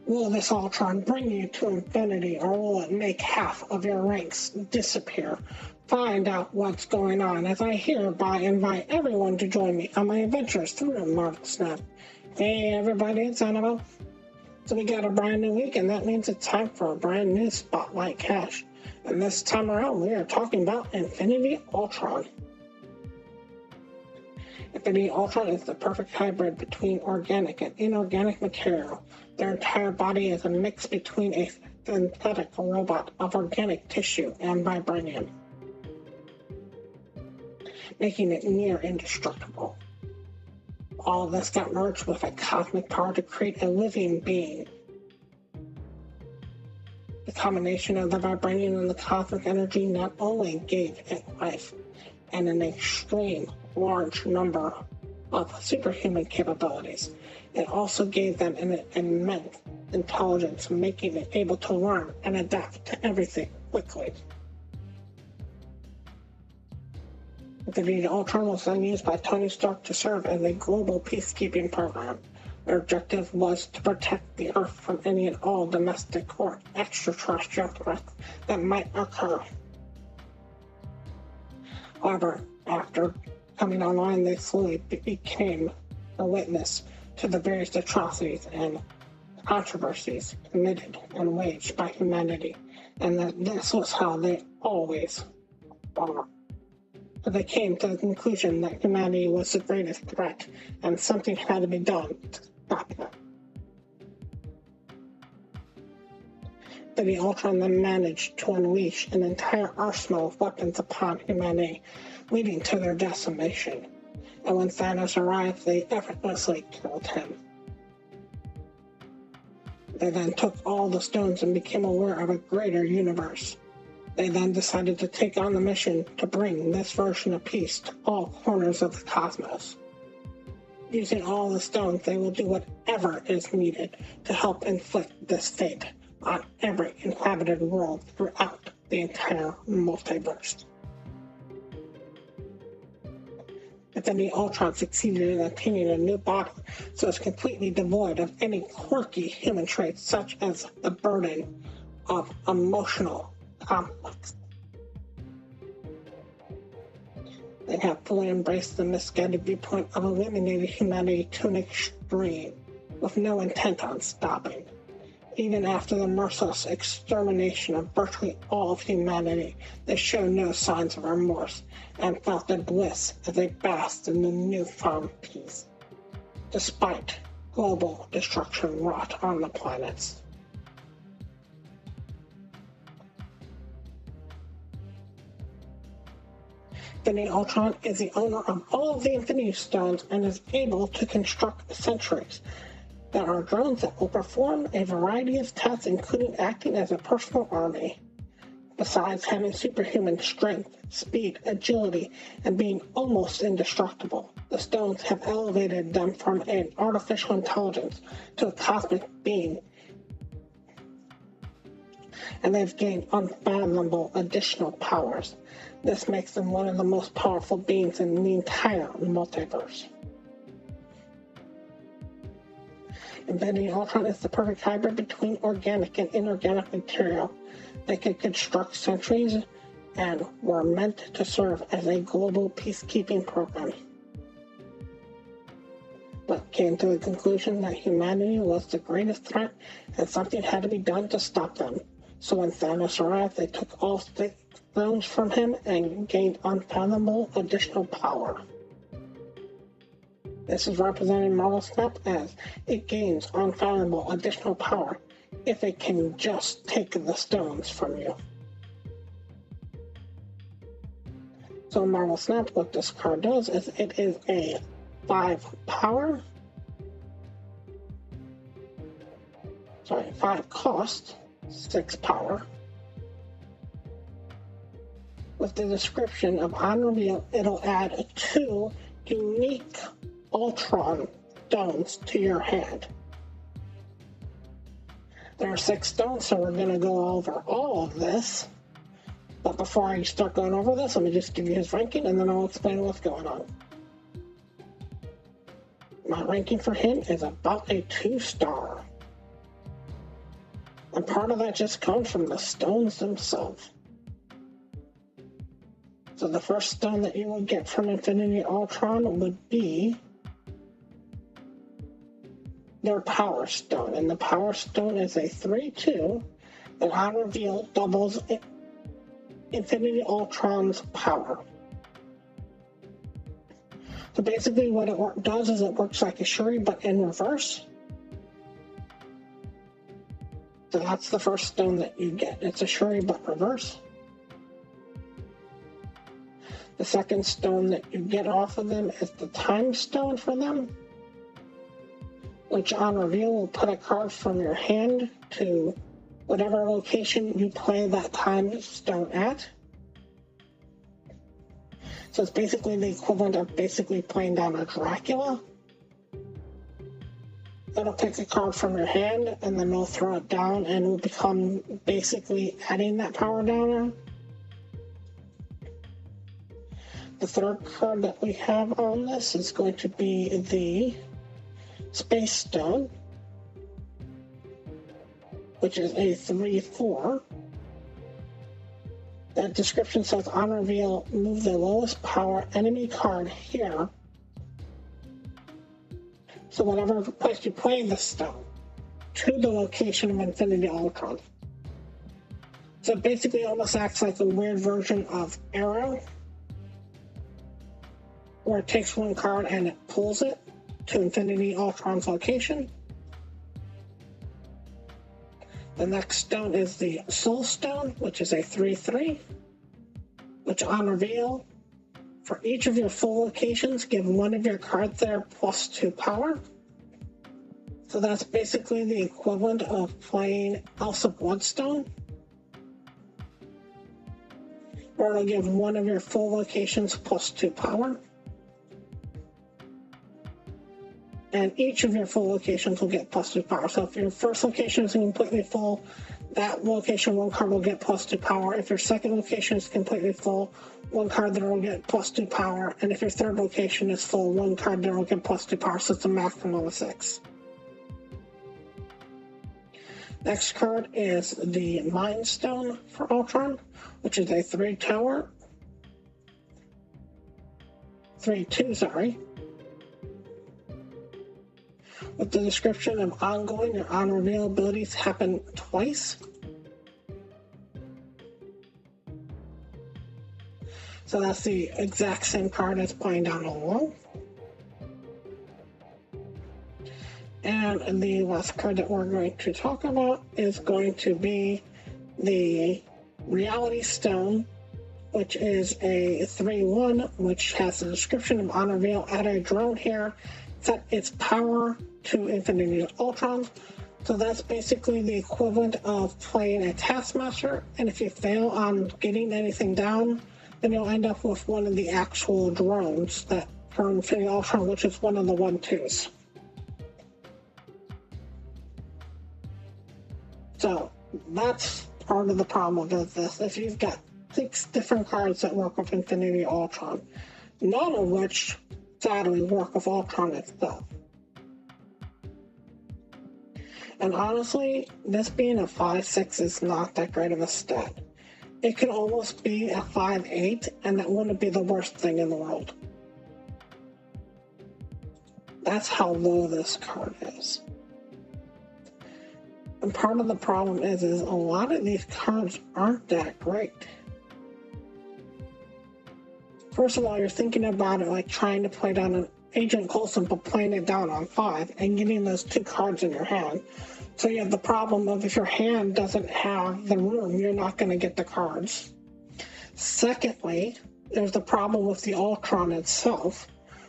Will this Ultron bring you to infinity, or will it make half of your ranks disappear? Find out what's going on as I hereby invite everyone to join me on my adventures through Marvel Snap. Hey everybody, it's Annabelle. So we got a brand new week, and that means it's time for a brand new Spotlight Cache. And this time around, we are talking about Infinity Ultron. Infinity Ultron is the perfect hybrid between organic and inorganic material. Their entire body is a mix between a synthetic robot of organic tissue and vibranium, making it near indestructible. All of this got merged with a cosmic power to create a living being. The combination of the vibranium and the cosmic energy not only gave it life and an extreme large number of superhuman capabilities, it also gave them an immense intelligence, making it able to learn and adapt to everything quickly. Infinity Ultron was then used by Tony Stark to serve as a global peacekeeping program. Their objective was to protect the Earth from any and all domestic or extraterrestrial threats that might occur. However, after coming online, they slowly became a witness to the various atrocities and controversies committed and waged by humanity, and that this was how they always are. They came to the conclusion that humanity was the greatest threat, and something had to be done to stop them. The Ultron then managed to unleash an entire arsenal of weapons upon humanity, leading to their decimation. And when Thanos arrived, they effortlessly killed him. They then took all the stones and became aware of a greater universe. They then decided to take on the mission to bring this version of peace to all corners of the cosmos. Using all the stones, they will do whatever is needed to help inflict this fate on every inhabited world throughout the entire multiverse. Infinity Ultron succeeded in obtaining a new body, so it's completely devoid of any quirky human traits such as the burden of emotional conflicts. They have fully embraced the misguided viewpoint of eliminating humanity to an extreme, with no intent on stopping. Even after the merciless extermination of virtually all of humanity, they showed no signs of remorse and felt their bliss as they basked in the newfound peace, despite global destruction wrought on the planets. Infinity Ultron is the owner of all of the Infinity Stones and is able to construct sentries. There are drones that will perform a variety of tasks, including acting as a personal army. Besides having superhuman strength, speed, agility, and being almost indestructible, the stones have elevated them from an artificial intelligence to a cosmic being, and they've gained unfathomable additional powers. This makes them one of the most powerful beings in the entire multiverse. Infinity Ultron is the perfect hybrid between organic and inorganic material. They could construct sentries and were meant to serve as a global peacekeeping program, but came to the conclusion that humanity was the greatest threat and something had to be done to stop them. So when Thanos arrived, they took all the stones from him and gained unfathomable additional power. This is represented in Marvel Snap as it gains unfathomable additional power if it can just take the stones from you. So in Marvel Snap, what this card does is it is a 5 cost, 6 power. With the description of on reveal, it'll add 2 unique Ultron stones to your hand. There are 6 stones, so we're going to go over all of this. But before I start going over this, let me just give you his ranking, and then I'll explain what's going on. My ranking for him is about a 2-star. And part of that just comes from the stones themselves. So the first stone that you will get from Infinity Ultron would be their Power Stone. And the Power Stone is a 3/2 that on reveal doubles Infinity Ultron's power. So basically what it does is it works like a Shuri but in reverse. So that's the first stone that you get. It's a Shuri but reverse. The second stone that you get off of them is the Time Stone for them, which on reveal will put a card from your hand to whatever location you play that Time Stone at. So it's basically the equivalent of basically playing down a Dracula. It'll pick a card from your hand and then it'll throw it down and will become basically adding that power downer. The third card that we have on this is going to be the Space Stone, which is a 3/4. That description says on reveal, move the lowest power enemy card here. So whatever place you play this stone, to the location of Infinity Ultron. So it basically almost acts like a weird version of Arrow, where it takes one card and it pulls it to Infinity Ultron's location. The next stone is the Soul Stone, which is a 3/3, which on reveal, for each of your full locations, give one of your cards there +2 power. So that's basically the equivalent of playing Elsa Bloodstone, where it'll give one of your full locations +2 power. And each of your full locations will get +2 power. So if your first location is completely full, that location, one card will get +2 power. If your second location is completely full, one card there will get +2 power. And if your third location is full, one card there will get +2 power. So it's a maximum of 6. Next card is the Mind Stone for Ultron, which is a 3/2, with the description of ongoing or on-reveal abilities happen twice. So that's the exact same card as playing down below. And the last card that we're going to talk about is going to be the Reality Stone, which is a 3/1, which has the description of on reveal, add a drone here, set its power to Infinity Ultron. So that's basically the equivalent of playing a Taskmaster, and if you fail on getting anything down, then you'll end up with one of the actual drones that for Infinity Ultron, which is one of the 1/2s. So that's part of the problem with this. If you've got 6 different cards that work with Infinity Ultron, none of which sadly work with Ultron itself. And honestly, this being a 5/6 is not that great of a stat. It could almost be a 5/8, and that wouldn't be the worst thing in the world. That's how low this card is. And part of the problem is a lot of these cards aren't that great. First of all, you're thinking about it like trying to play down an Agent Coulson, but playing it down on 5 and getting those 2 cards in your hand. So you have the problem of if your hand doesn't have the room, you're not going to get the cards. Secondly, there's the problem with the Ultron itself,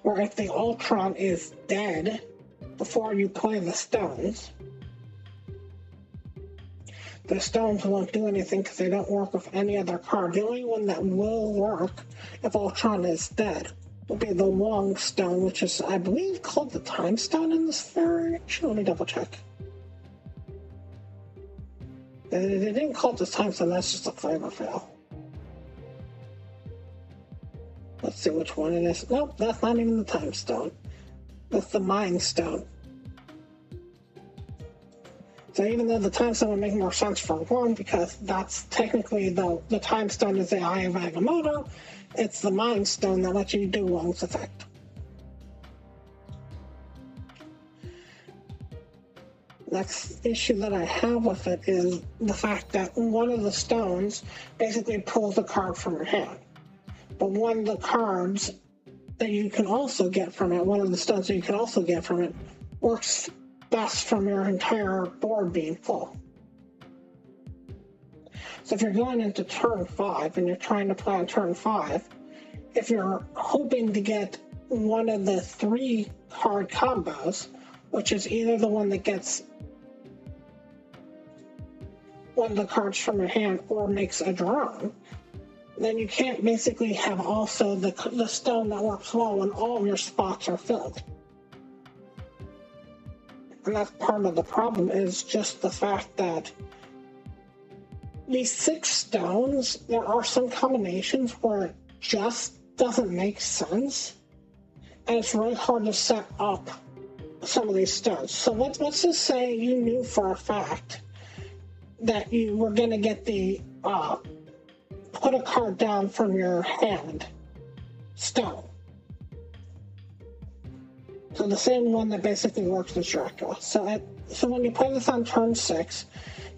where if the Ultron is dead before you play the stones, the stones won't do anything because they don't work with any other card. The only one that will work if Ultron is dead will be the Wong Stone, which is, I believe, called the Time Stone in this variation. Let me double check. They didn't call it the Time Stone, that's just a flavor fail. Let's see which one it is. Nope, that's not even the Time Stone. That's the Mind Stone. So So even though the time stone would make more sense for one, because that's technically the time stone is the Eye of Agamotto, it's the Mind Stone that lets you do one's effect. Next issue that I have with it is the fact that one of the stones basically pulls a card from your hand. But one of the cards that you can also get from it, one of the stones that you can also get from it, works best from your entire board being full. So if you're going into turn 5 and you're trying to play on turn 5, if you're hoping to get one of the 3 card combos, which is either the one that gets one of the cards from your hand or makes a drawing, then you can't basically have also the stone that works well when all of your spots are filled. And that's part of the problem, is just the fact that these 6 stones, there are some combinations where it just doesn't make sense, and it's really hard to set up some of these stones. So let's just say you knew for a fact that you were going to get the put a card down from your hand stone. So the same one that basically works as Dracula. So when you play this on turn 6,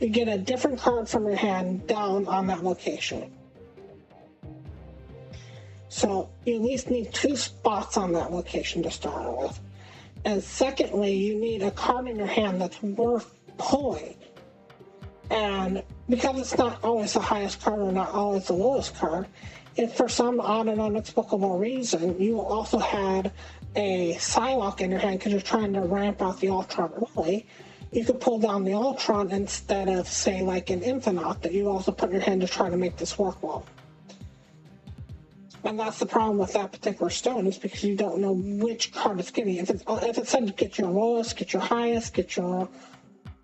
you get a different card from your hand down on that location. So you at least need 2 spots on that location to start with. And secondly, you need a card in your hand that's worth pulling. And because it's not always the highest card or not always the lowest card, if for some odd and inexplicable reason you also had a Psylocke in your hand because you're trying to ramp out the Ultron early, you could pull down the Ultron instead of, say, like an Infinite that you also put in your hand to try to make this work well. And that's the problem with that particular stone, is because you don't know which card it's getting. If it said to get your lowest, get your highest, get your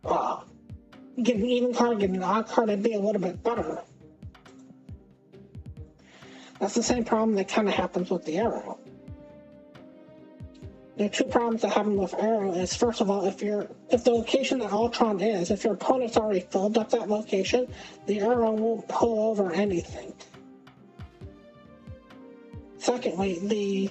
get an even card, get an odd card, it'd be a little bit better. That's the same problem that kind of happens with the arrow. There are 2 problems that happen with arrow. Is, first of all, if the location that Ultron is, if your opponent's already filled up that location, the arrow won't pull over anything. Secondly, the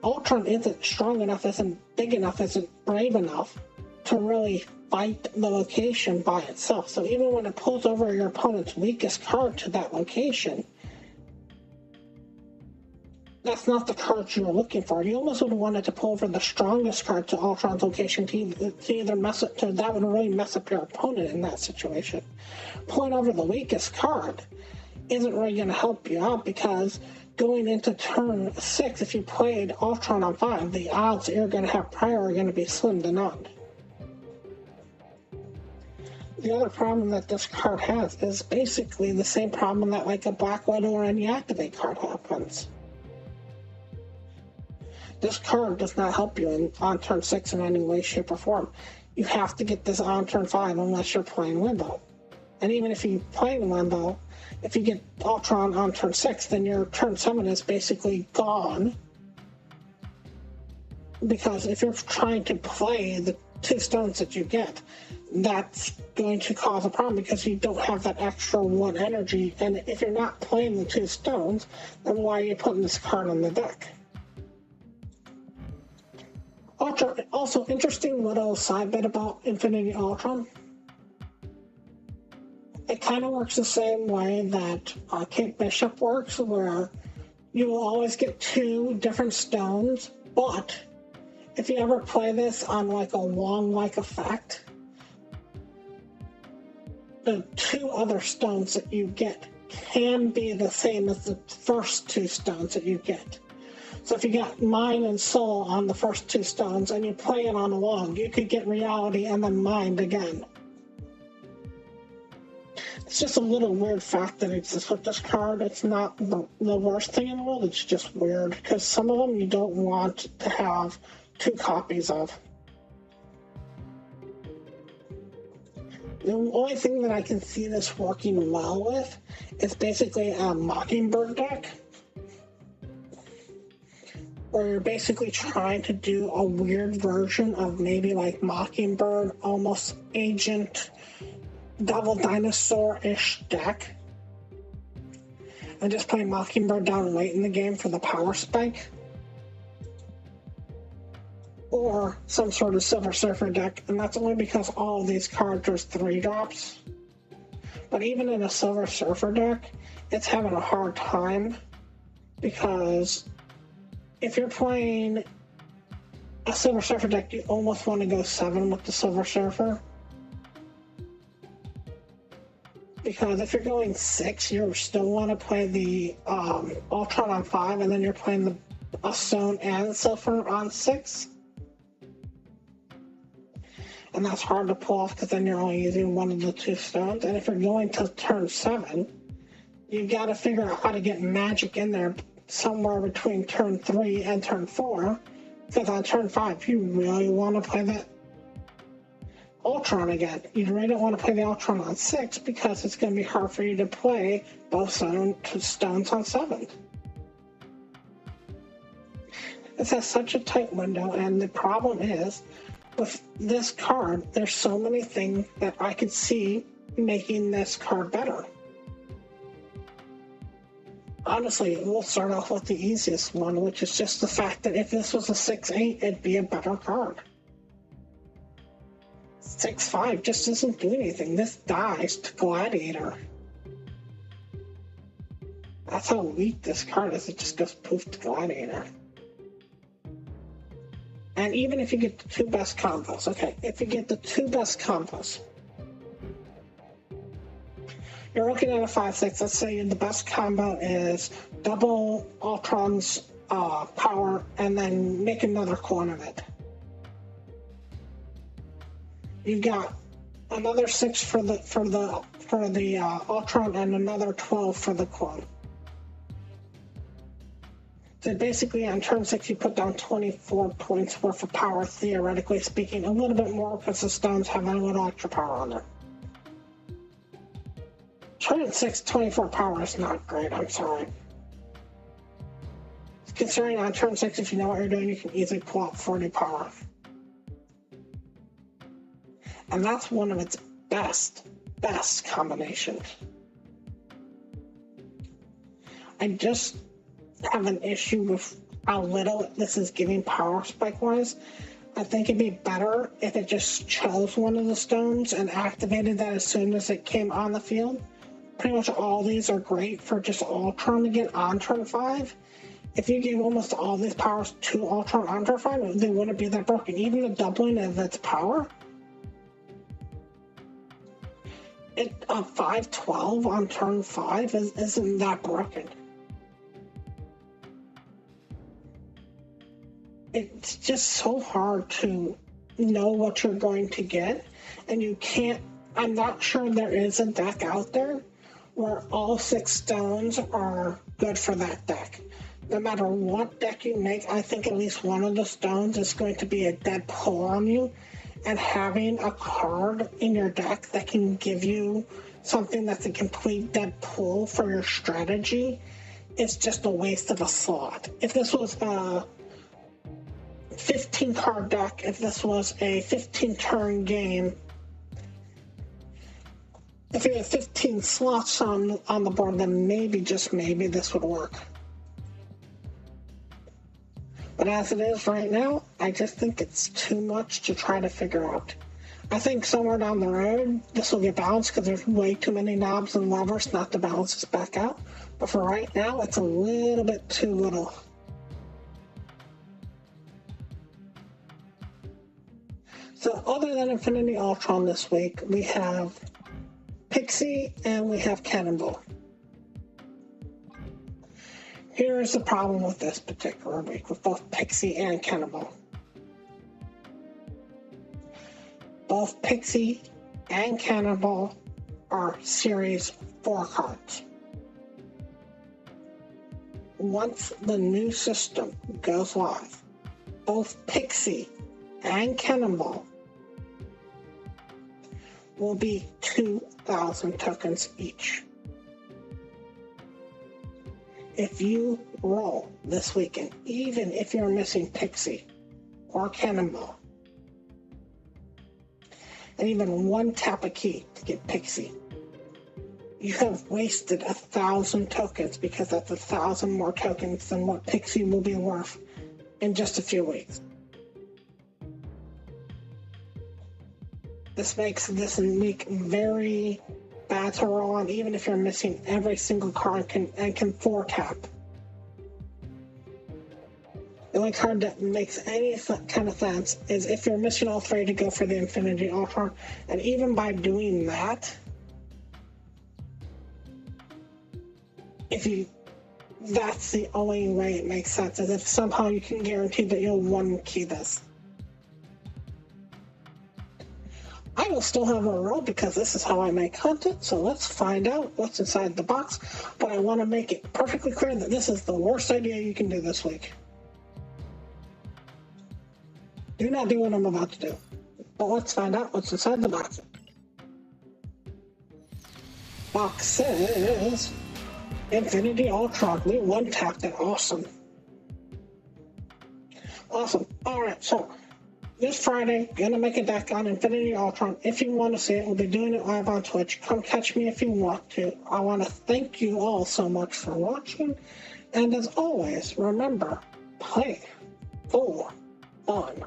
Ultron isn't strong enough, isn't big enough, isn't brave enough to really fight the location by itself. So even when it pulls over your opponent's weakest card to that location, that's not the card you're looking for. You almost would want it to pull over the strongest card to Ultron's location to either mess up, that would really mess up your opponent in that situation. Pulling over the weakest card isn't really going to help you out, because going into turn 6, if you played Ultron on 5, the odds that you're going to have prior are going to be slim to none. The other problem that this card has is basically the same problem that like a Black Widow or any Activate card happens. This card does not help you on turn 6 in any way, shape, or form. You have to get this on turn 5 unless you're playing Limbo. And even if you play Limbo, if you get Ultron on turn 6, then your turn 7 is basically gone. Because if you're trying to play the 2 stones that you get, that's going to cause a problem because you don't have that extra 1 energy. And if you're not playing the 2 stones, then why are you putting this card on the deck? Also, interesting little side bit about Infinity Ultron. It kind of works the same way that Kate Bishop works, where you will always get 2 different stones, but if you ever play this on like a Wong-like effect, the 2 other stones that you get can be the same as the first 2 stones that you get. So if you got Mind and Soul on the first 2 stones and you play it on a Wong, you could get Reality and then Mind again. It's just a little weird fact that exists with this card. It's not the worst thing in the world, it's just weird, because some of them you don't want to have 2 copies of. The only thing that I can see this working well with is basically a Mockingbird deck, where you're basically trying to do a weird version of maybe like Mockingbird, almost Agent, Devil Dinosaur-ish deck and just play Mockingbird down late in the game for the power spike, or some sort of Silver Surfer deck, and that's only because all of these cards are 3-drops. But even in a Silver Surfer deck, it's having a hard time, because if you're playing a Silver Surfer deck, you almost want to go 7 with the Silver Surfer. Because if you're going 6, you still want to play the Ultron on 5, and then you're playing a Stone and Silver on 6. And that's hard to pull off because then you're only using one of the 2 stones. And if you're going to turn 7, you've got to figure out how to get magic in there somewhere between turn 3 and turn 4. Because on turn 5, you really want to play that Ultron again. You really don't want to play the Ultron on 6 because it's going to be hard for you to play both stones on 7. This has such a tight window, and the problem is, with this card, there's so many things that I could see making this card better. Honestly, we'll start off with the easiest one, which is just the fact that if this was a 6/8, it'd be a better card. 6/5 just doesn't do anything. This dies to Gladiator. That's how weak this card is. It just goes poof to Gladiator. And even if you get the 2 best combos, okay, if you get the 2 best combos, you're looking at a 5/6. Let's say the best combo is double Ultron's power and then make another clone of it. You've got another 6 for the Ultron and another 12 for the clone. So basically, on turn 6, you put down 24 points worth of power, theoretically speaking. A little bit more because the stones have a little extra power on them. Turn 6, 24 power is not great, I'm sorry. Considering on turn 6, if you know what you're doing, you can easily pull out 40 power. And that's one of its best combinations. I just have an issue with how little this is giving power spike wise. I think it'd be better if it just chose one of the stones and activated that as soon as it came on the field. Pretty much all these are great for just Ultron to get on turn 5. If you gave almost all these powers to Ultron on turn 5, they wouldn't be that broken. Even the doubling of its power, a 5/12 on turn 5 isn't that broken. It's just so hard to know what you're going to get, and you can't. I'm not sure there is a deck out there where all 6 stones are good for that deck. No matter what deck you make, I think at least one of the stones is going to be a dead pull on you, and having a card in your deck that can give you something that's a complete dead pull for your strategy is just a waste of a slot. If this was a 15 card deck, if this was a 15 turn game, if you had 15 slots on the board, then maybe, just maybe, this would work. But as it is right now, I just think it's too much to try to figure out. I think somewhere down the road, this will get balanced because there's way too many knobs and levers not to balance this back out. But for right now, it's a little bit too little. So other than Infinity Ultron this week, we have Pixie and we have Cannonball. Here's the problem with this particular week with both Pixie and Cannonball. Both Pixie and Cannonball are Series 4 cards. Once the new system goes live, both Pixie and Cannonball will be 2,000 tokens each. If you roll this weekend, even if you're missing Pixie or Cannonball, and even one tap a key to get Pixie. You have wasted 1,000 tokens because that's 1,000 more tokens than what Pixie will be worth in just a few weeks. This makes this week very bad to roll on, even if you're missing every single card and can 4-tap. The only card that makes any kind of sense is if you're missing all 3 to go for the Infinity Ultron, and even by doing that, that's the only way it makes sense, is if somehow you can guarantee that you'll 1-key this. I will still have a roll because this is how I make content, so let's find out what's inside the box, but I want to make it perfectly clear that this is the worst idea you can do this week. Do not do what I'm about to do, but let's find out what's inside the box. Box says Infinity Ultron. We 1-tapped it. Awesome. Alright, so this Friday, gonna make a deck on Infinity Ultron. If you want to see it, we'll be doing it live on Twitch. Come catch me if you want to. I want to thank you all so much for watching. And as always, remember, play for fun.